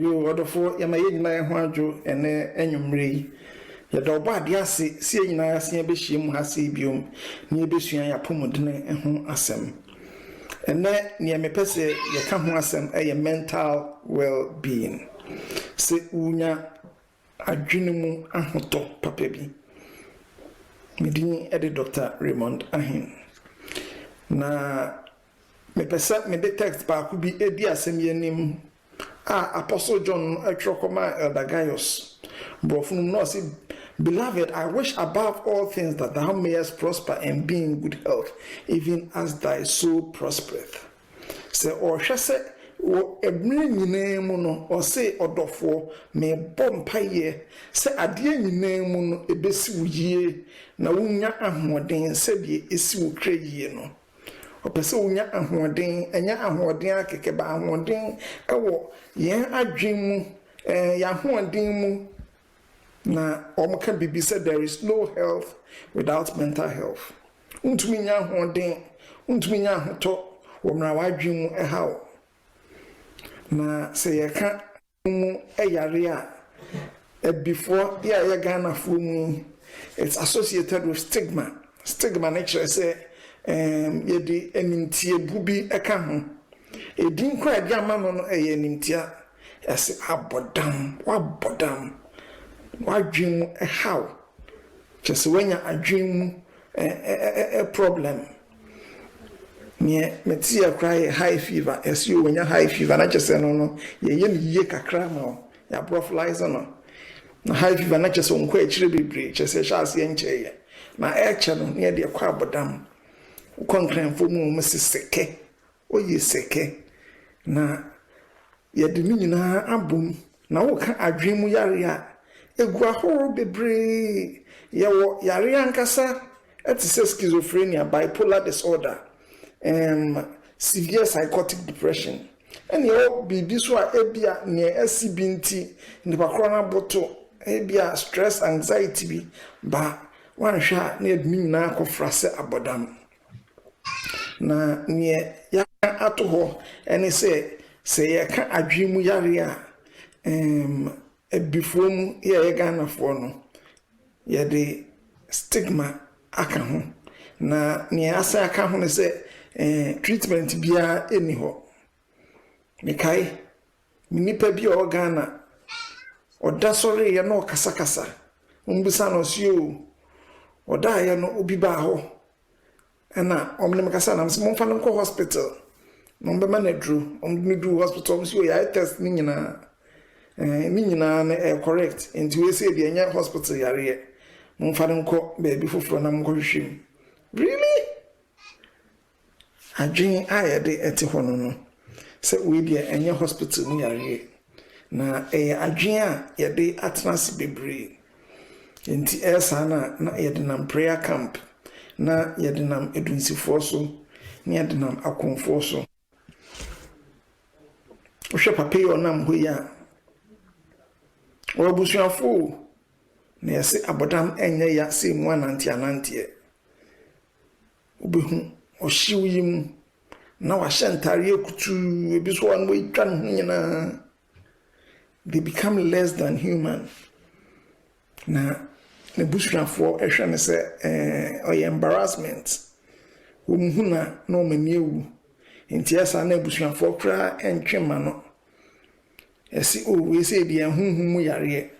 You order for Yamayin Hwajo and Enyumri. Yado bad yasi, seeing I see a bishim hasibium, near Bishia Yapumudne and home asem. And that near me pese, Yakam asem a mental well being. Se unya adwinimu ahoto papabi. Medini edi Dr. Raymond Arhin. Na me pese me de text ba ku bi ebi asem yenim Apostle John Etrokoma Elder Gaius. Brofun no say, Beloved, I wish above all things that thou mayest prosper and be in good health, even as thy soul prospereth. Say or shall say o ebre nyina mu no or say odofo me bom paye say ade nyina mu no ebesi wuye na wunya ahoden se bi esi wo kra yie no opese wunya ahoden enya ahoden akeke ba ahoden ewo yen adwen mu ya ahoden mu na omoka bibi said there is no health without mental health untumi nya ahoden untumi nya ahoto wo mra wadwen mu ehawo na say yeka mu eyare a before ya Ghana mu it's associated with stigma nature say yedi enimtie bubi eka ho edin kwa ade amano no enimtia ese abodam wadwin how just when you adwin problem me metia cry high fever as you when you high fever na just no ye ye kakra ma ya prophylaxis no na high fever na just on kwa chire bebre just say sha ase enche na eche no ne de kwa abodam konkran fo mu meseseke oyi seke na ye de nyina abom na wo ka adwen mu yare a egu ahoro bebre ye wo yare ankasa etise schizophrenia bipolar disorder severe psychotic depression and yo bibi so a ebia ne asibinti ne bakrona boto ebia stress anxiety bi ba wan hwa na edmi nyina akofrase abodam na ne ya ato ho ene se ye ka adwemu yare a ebifom ye Ghana fo no ye de stigma aka ho na ne asa aka ho ne se treatment bia eni ho mekai minipa bi o Ghana oda sori ye no kasakasa umbisa no sio oda ye no obi ba ho ena omne makasa na mse momfa no hospital no be manadru omne du hospital mse ya test ni nyina na correct enti we say de nya hospital yare momfa no baby foforo na mko hwehwem really adwen ayede ete hono no se we de enya hospital mu yare na adwen a yede atnase bebre enti esa na yede nam prayer camp na yede nam edunsifo so na yede nam akonfo so ohwe pape yo nam ho ya obusuafo na yese abodam enye ya se mu anantie obehu ohyiw yim na wa hyantare ekutu ebiso wan wo itwa no nyina they become less than human na ne busuafo ehwe ne se oy embarrassment wo muhuna no maniewu enti esa na busuafo kra entwema no esi o we se bia hunhum yare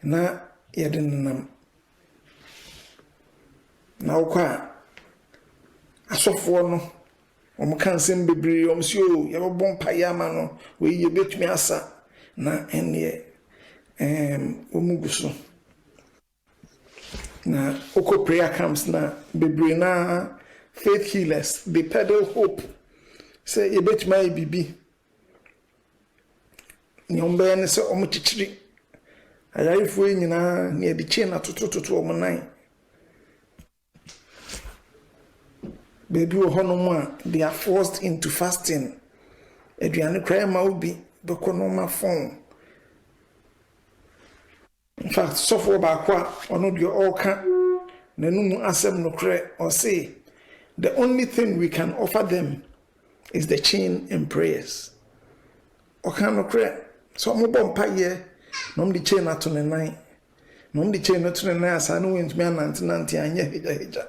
na yede nam na okwa asofo no omukansem bebre omsio ye bobon payama no we ye betumi asa na ene omuguso na oko prayer camps na bebre na faith healers they peddle hope say ye betumi bibi nyombe ne se omuchichiri ayarifo nyina ne de che na totototo omunan baby they are forced into fasting eduane cry ma obi bekonoma phone in fact so for ba kwa ono de all can nanumu asem no cry or say the only thing we can offer them is the chain and prayers o can no cry So mo bom paye no the chain ato ne nan no the chain ato ne nan asa no went me anante anya heja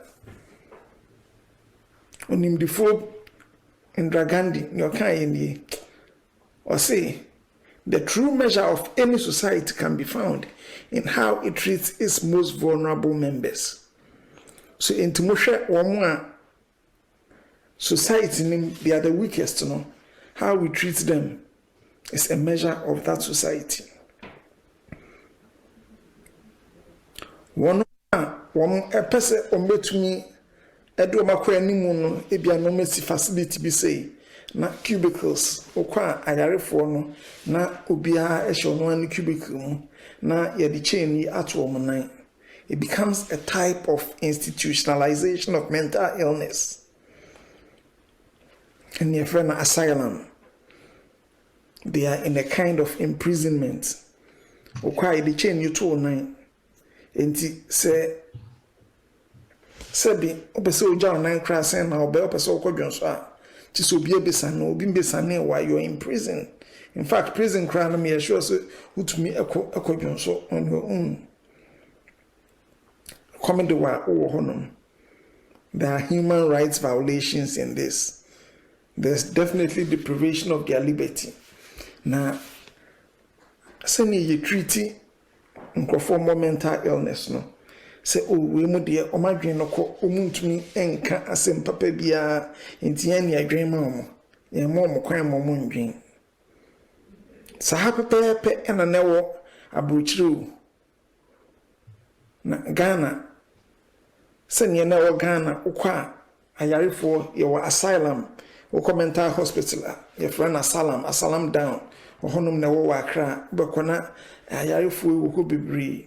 onim the fo Indra Gandhi no kan ye or say the true measure of any society can be found in how it treats its most vulnerable members. So in Timoshe Wamwa society, they are the weakest, how we treat them is a measure of that society. One a person ombetumi edo makwa nimu no ebia no mesi facility bi say na cubicles okwa ayarefo no na obia ehye no an cubicle mu na ye di chain yi ato omunan. It becomes a type of institutionalization of mental illness. And your friend asylum, they are in a kind of imprisonment. Okwa the chain you to nine. Enti say sebi obese oja nine class and na obe opese okodwon so a ti so bia besa na obi besa na why you're in prison. In fact, prison crime me sure so utumi ekodwon so on your own. Comment there are human rights violations in this. There's definitely deprivation of their liberty. Now, seni ye treaty for mental illness no. Say we mu de o madwen no ko omuntumi enka asem papa bia enti ya ni adwen ma mo. Ye mo kwan mo ndwen. Sa pepe ena newo abrochiru. Na Ghana senya na wo Ghana ukwa ayarefo ye wa asylum wo mental hospital ye friend asylum down ohonum na wo Accra bekona ayarefo wo ko bibri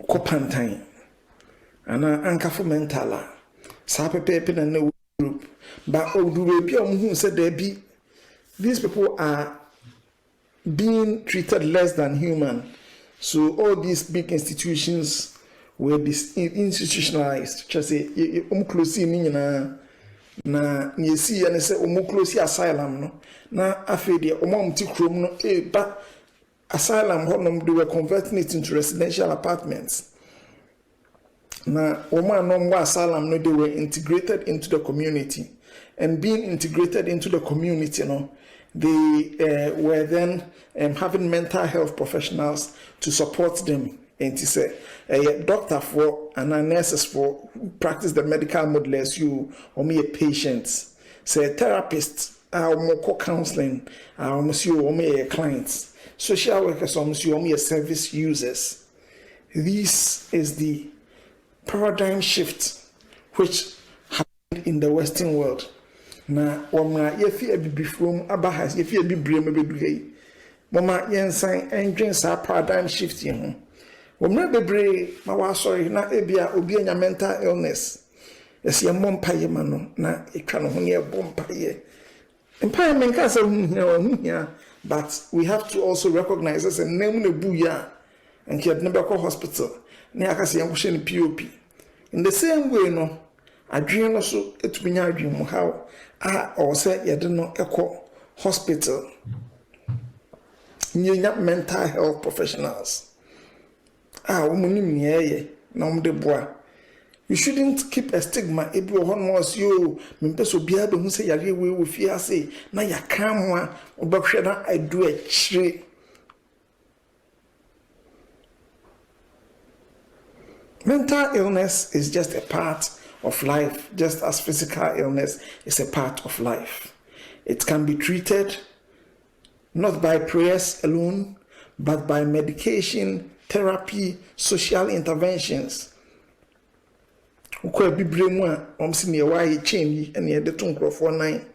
ko pantan ana ankafo mental sa pepe na na group ba odu bi hu say there be these people are being treated less than human. So all these big institutions were institutionalized. Just say closely na yesi and say closely asylum no na afedi mti krom no but asylum honum they were converting it into residential apartments. Na no asylum no they were integrated into the community, and being integrated into the community they were then having mental health professionals to support them. And to say a doctor for and a nurses for practice the medical model as you or me a patients. Say therapists are more counseling, monsieur or me a clients. Social workers or monsieur or me a service users. This is the paradigm shift which happened in the Western world. Na wama yefi abibi from abahas yefi abibrem beduhei mama yensan endwen sa paradigm shift ho wamna bebre ma wa sorry na ebia obi anya mental illness esi mompaye ma no na etwa no ho ne bompaye empire menka sa hunya but we have to also recognize as a name na buya and kid never call hospital na akase yanhwe ne POP in the same way no adwen no so etuminya adwen mu how or say you don't know echo hospital nyenya mental health professionals umunim niye na umde boa. You shouldn't keep a stigma ebi ohon was you mempeso bia be hu say yare we wo fi ase na yakam ho a obahwe na adu a chire. Mental illness is just a part of life, just as physical illness is a part of life. It can be treated not by prayers alone, but by medication, therapy, social interventions. Ukwe bibremu a omsi ne wa ye chain and ye de to nkrofo nan.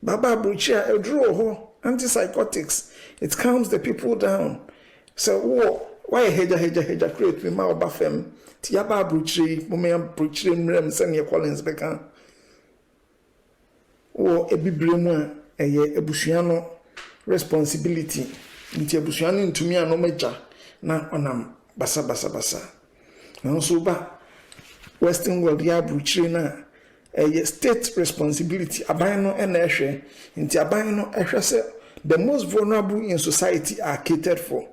Baba brochi a edro ho antipsychotics. It calms the people down. So why heja create me ma obafem. Ti yaba brochi moment brochi mrem sene Collins beka. Ebibremu a ye ebusuano responsibility. Nti ebusuano ntumi anomeja na onam basa. Na so ba Western world ya bruchiri na state responsibility aban no na ehwe nti aban no ehwe se the most vulnerable in society are catered for.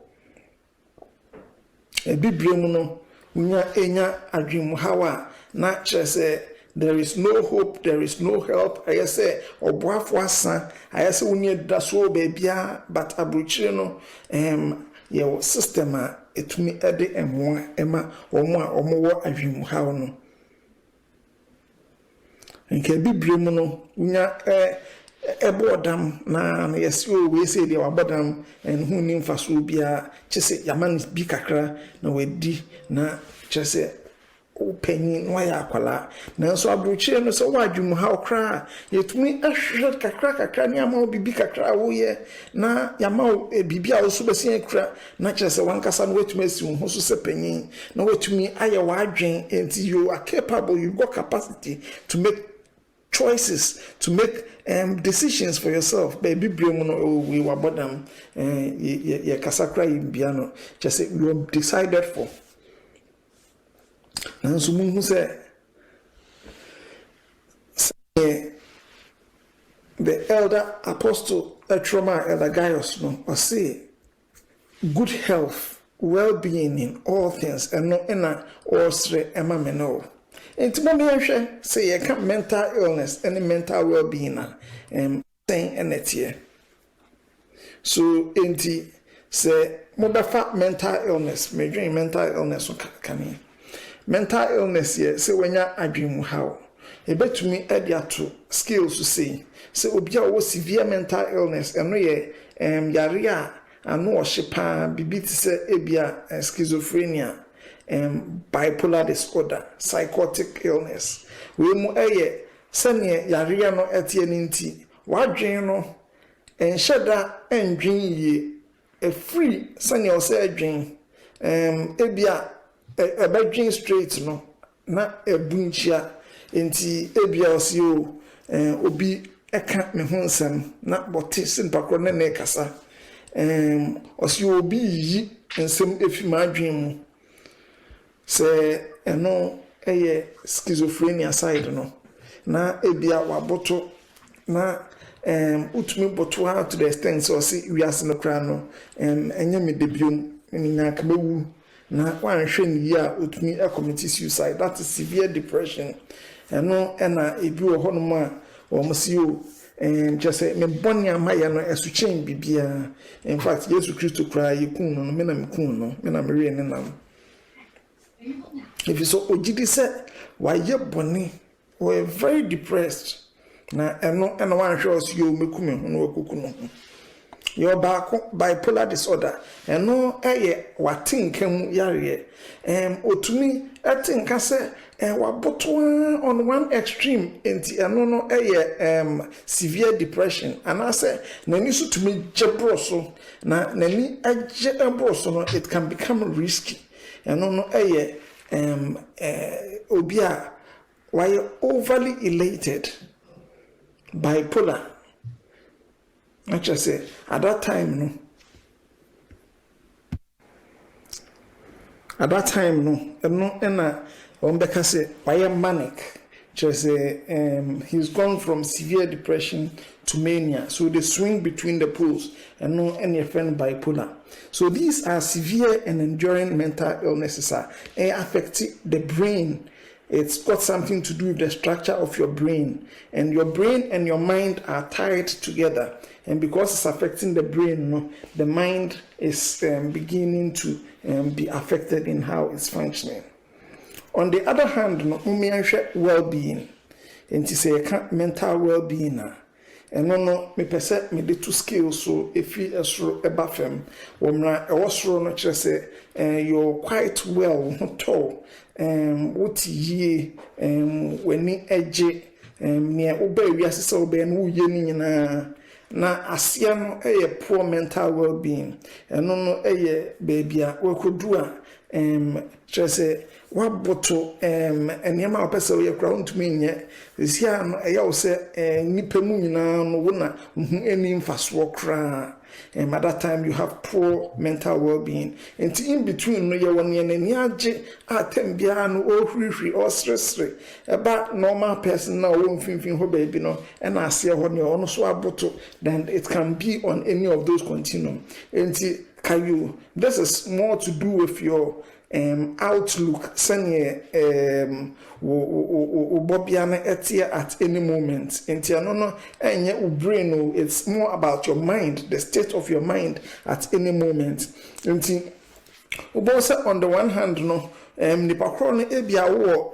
A biblium no unya enya adwim hawa na kyerɛ sɛ there is no hope, there is no help. I say oboafo asa, I say unya da so baabia, but abrochire no your system etumi ede emwa ema omo a omo wo adwim haw no. Nke biblium no unya ebodam na yesi o we say de wabodam en hu ni mfaso bia kyese yaman bi kakra na wadi na kyese o panyin wa ya akwala na so abrochire no so wadwum ha okra yetumi ahwehwe kakra ni ama obibi kakra wo ye na yama bibi a wo so besi akra na kyese wankasa no wetumi asi ho so se panyin na wetumi aye wadwen enti you are capable, you got capacity to make choices, to make decisions for yourself. Baby no we were bodam ye kasakra imbiano just say you are decided for. And so mun say the elder apostle Trauma elder Gaius no or say good health, well-being in all things and no ena or sre ema meno. Enti mo me say you can mental illness and mental well-being saying enetie. So enti say mo befa mental illness, me dream mental illness kan. Mental illness ye say wenya adwemu haw. E betumi ade ato skills to say obi a wo severe mental illness eno ye yare a ano o hyepa bibi ti say ebia schizophrenia, bipolar disorder, psychotic illness. We mu sane yare no etie ninti wadwen no enhyeda endwen yi e free sane o say adwen ebia ebadwen straight no na ebunchia enti ebia o si o obi eka me ho nsem na bote sin pakro na na kasa o si obi yi nsem efi ma adwen mu se eno schizophrenia side no na ebia waboto na utumi boto ha to the extent so si wiase no kra no enye me debiom ni na kabewu na wanhwe ni ya utumi commit suicide. That is severe depression. Eno na ebi wo hono ma wo msio just say me bonni amaya no esuchen bibia. In fact Jesus Christ kra yekun no me na mekun no me na mere ne nam. If you so ogidi say why ye bonni we very depressed na eno wanhwe osio mekume ho no wakuku no. Your bipolar disorder eno watinkam yare otumi atinka se waboto on one extreme enti eno no severe depression and I say nani so tumi jebroso na nani aje ebroso no it can become risky eno no obi a why overly elated bipolar. I just say at that time no ena ombeka say why manic just say he's gone from severe depression to mania, so they swing between the poles and no any friend bipolar. So these are severe and enduring mental illnesses affecting the brain. It's got something to do with the structure of your brain, and your brain and your mind are tied together. And because it's affecting the brain, the mind is beginning to be affected in how it's functioning. On the other hand, well-being, and to say mental well-being, and no me pese me the two skills so if you eba fem womra ewosro no kire say you're quite well tall what ye weni eje ne oba wiase se oba no ye ni nyina na asia no poor mental well-being eno no baby a wakodu a kire say waboto enema opese we kra ntumi nye sia no eya wo se nipa mu nyina no wo na eni mfaso kra at that time you have poor mental well-being and in between no ye won ye nani age atem bia no ohwihwi osresre eba normal person na wo mfimfin ho baby no and ase ho ne ono so aboto then it can be on any of those continuum and this is more to do with your outlook sanye bobiana etia at any moment enti no enye u brain no it's more about your mind, the state of your mind at any moment enti ubose on the one hand no nipa kro no ebia wo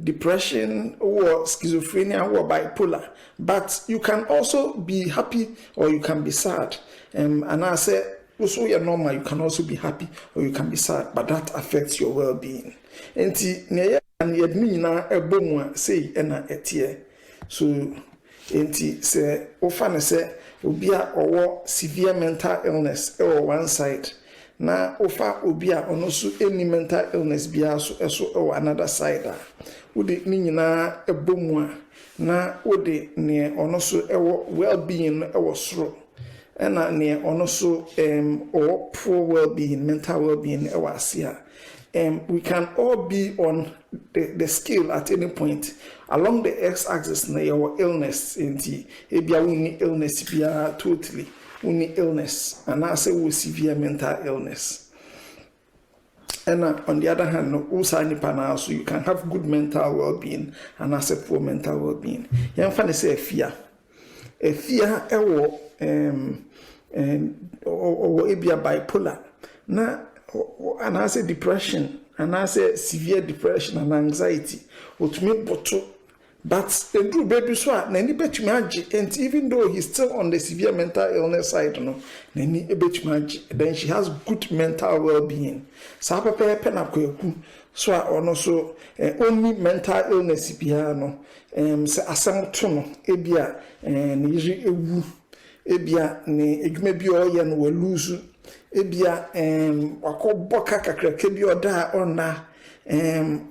depression or schizophrenia or bipolar, but you can also be happy or you can be sad and I say also you're normal, you can also be happy or you can be sad, but that affects your well-being. Enti neye and yedmi na ebomu say ena etie. So enti se ofane se obia owo severe mental illness or one side. Na ofa obia ono so any mental illness bia so eso or another side. Wode ni nyina ebomu na wode ne ono so ewo well-being ewo soro. And also or poor well-being, mental well-being, we can all be on the scale at any point along the x-axis na your illness inti ebia we illness bia totally we illness and I say we severe mental illness. And on the other hand, no, so you can have good mental well-being and as a poor mental well-being. You can say fear or ebia bipolar na and I say depression and I say severe depression and anxiety otumi boto but do baby so na ni betumi age and even though he's still on the severe mental illness side no na ni betumi age then she has good mental well-being sa papa na kwaku so ono so only mental illness bia no se asem to no ebia ni yiri ewu ebia ni edwuma bi o ye no wa lose ebia wakoboka kakrake bi oda ona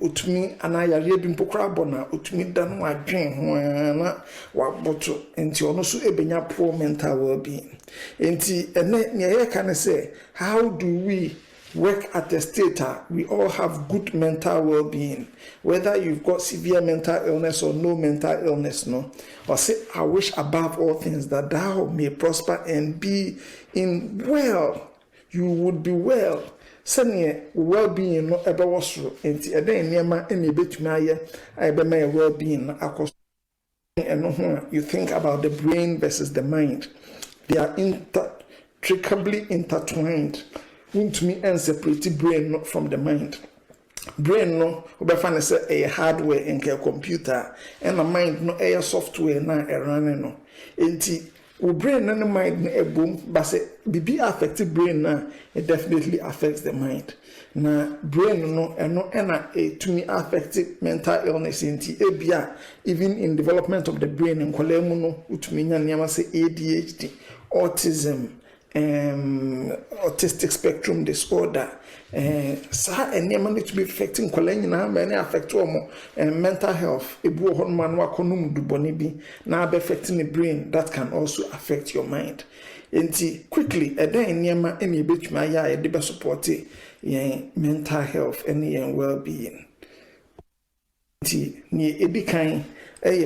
utumi anayare bi mpokra bona utumi da no adwen ho na waboto enti ono so ebenya poor mental well-being enti ene ne can say how do we work at the state we all have good mental well-being, whether you've got severe mental illness or no mental illness, no. Or say, I wish above all things that thou may prosper and be in well. You would be well. Suddenly, well-being no ever was true. And then near any bit I be my well-being. And you think about the brain versus the mind. They are intricately intertwined. To me and separate brain from the mind. Brain no obefane say a hardware in a computer and the mind no a software na e running no. Enti o brain and the mind na boom but say bibi affect brain na it definitely affects the mind. Na brain no ena to me affect mental illness enti ebia even in development of the brain in kolemu no utumi nya nyama say ADHD, autism, autistic spectrum disorder sa enema need to be affecting kolenya na many affect mental health ebu ho man wa konum du boni bi na be affecting the brain that can also affect your mind enti quickly eden enema ene betuma ya e de be support yen mental health and yen well-being enti ni edikan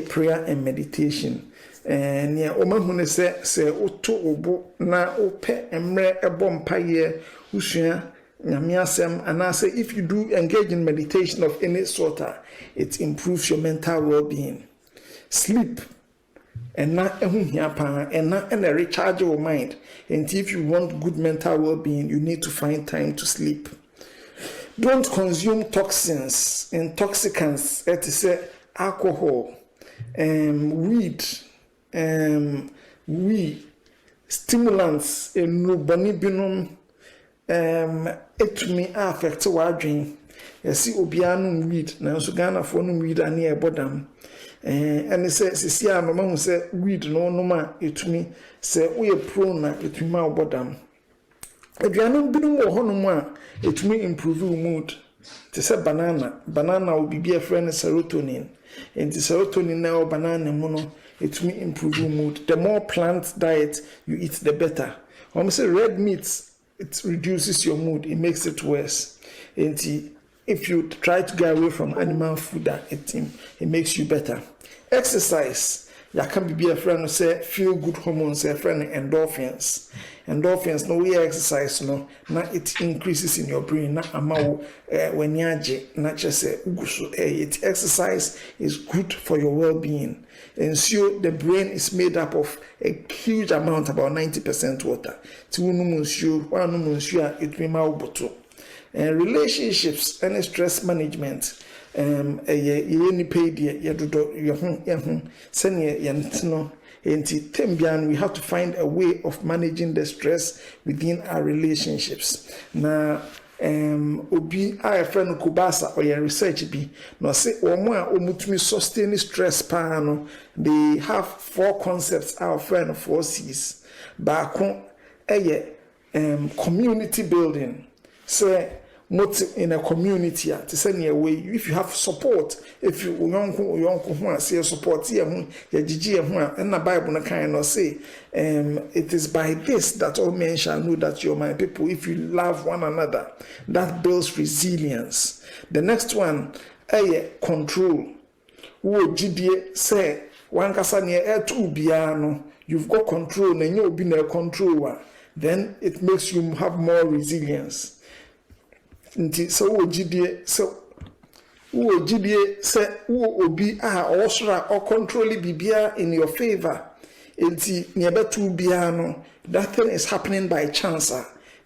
prayer and meditation nia omahune se oto obo na ope emre ebo mpaye usua nyame asem and I say if you do engage in meditation of any sort it improves your mental well-being. Sleep and na ehuhia pa and na recharge your mind, and if you want good mental well-being you need to find time to sleep. Don't consume toxins, intoxicants, say alcohol, weed, stimulants, no bonibinum, etumi affect wadwen. Yesi obianu weed, na so Ghana for no weed ani ebodam. And say sisia no ma say weed no ma etumi say we prone na etumi abodam. Aduanu binum wo hono mu a etumi improve mood. Te say banana will be a friend serotonin. And the serotonin now banana mono, it will improve your mood. The more plant diet you eat, the better. Say red meat, it reduces your mood, it makes it worse. And if you try to get away from animal food, it makes you better. Exercise, you can be a friend who say feel good hormones, a friend endorphins. Endorphins, no way exercise, no, now it increases in your brain. Now, when you not just say, it exercise is good for your well-being. And so the brain is made up of a huge amount, about 90% water. It will be relationships and stress management. We have to find a way of managing the stress within our relationships. Now, obi a friend Kubasa or your research be no say omutumi sustain stress no, they have 4 concepts our friend 4 C's. Baako community building. Say in a community to send your way if you have support, if you yonko say support here and the Bible na kind of say it is by this that all men shall know that you're my people if you love one another. That builds resilience. The next one control. Wo gidie say one kasa ne to biano you've got control na you be na control, then it makes you have more resilience. So wo gidie say wo obi osra or control bibia in your favor. Enti nebetu bia no, that thing is happening by chance.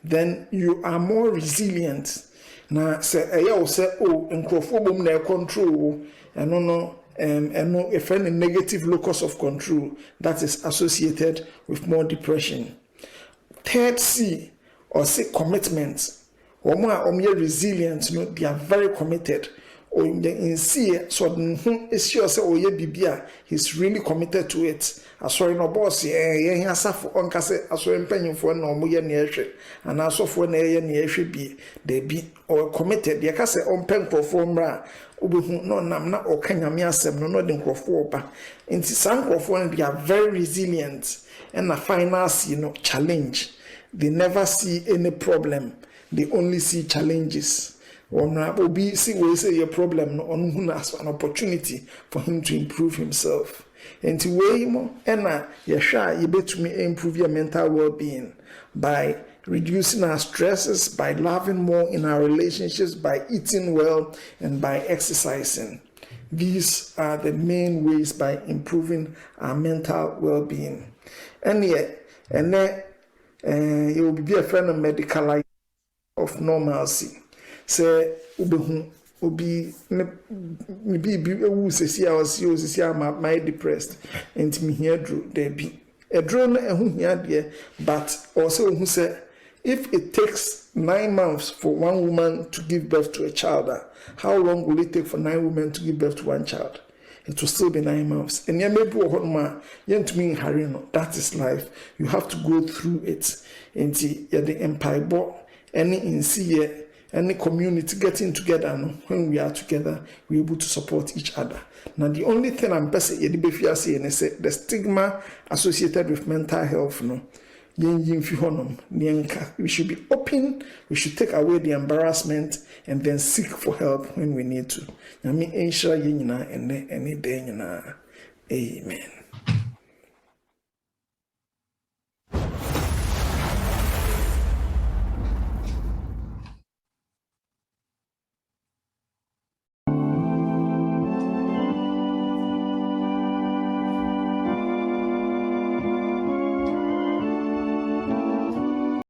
Then you are more resilient. Na say say nkrofo bom na control no if any negative locus of control that is associated with more depression. Third C or say commitment. Resilient, they are very committed. Or in C, so it's sure say he's really committed to it. Sorry no boss, suffer on case penny for no more near and also for near be they be or committed. They can say on pen perform no nam na or kanyamia sem no den crofo in some crofo they are very resilient and a final challenge. They never see any problem. They only see challenges. Will be see we say a problem on who has an opportunity for him to improve himself. And to way more and you bet me improve your mental well-being by reducing our stresses, by loving more in our relationships, by eating well, and by exercising. These are the main ways by improving our mental well-being. And then you will be a friend of medical of normalcy. Say obi me be ewu sesi a was you sesi my depressed and me here drew there be a drone ehu here there, but also who say if it takes 9 months for one woman to give birth to a child, how long will it take for 9 women to give birth to one child? It will still be 9 months. And yeah, maybe that is life. You have to go through it. And the empire any in any community getting together, when we are together, we're able to support each other. Now, the only thing I'm best saying is the stigma associated with mental health. We should be open, we should take away the embarrassment and then seek for help when we need to. Amen.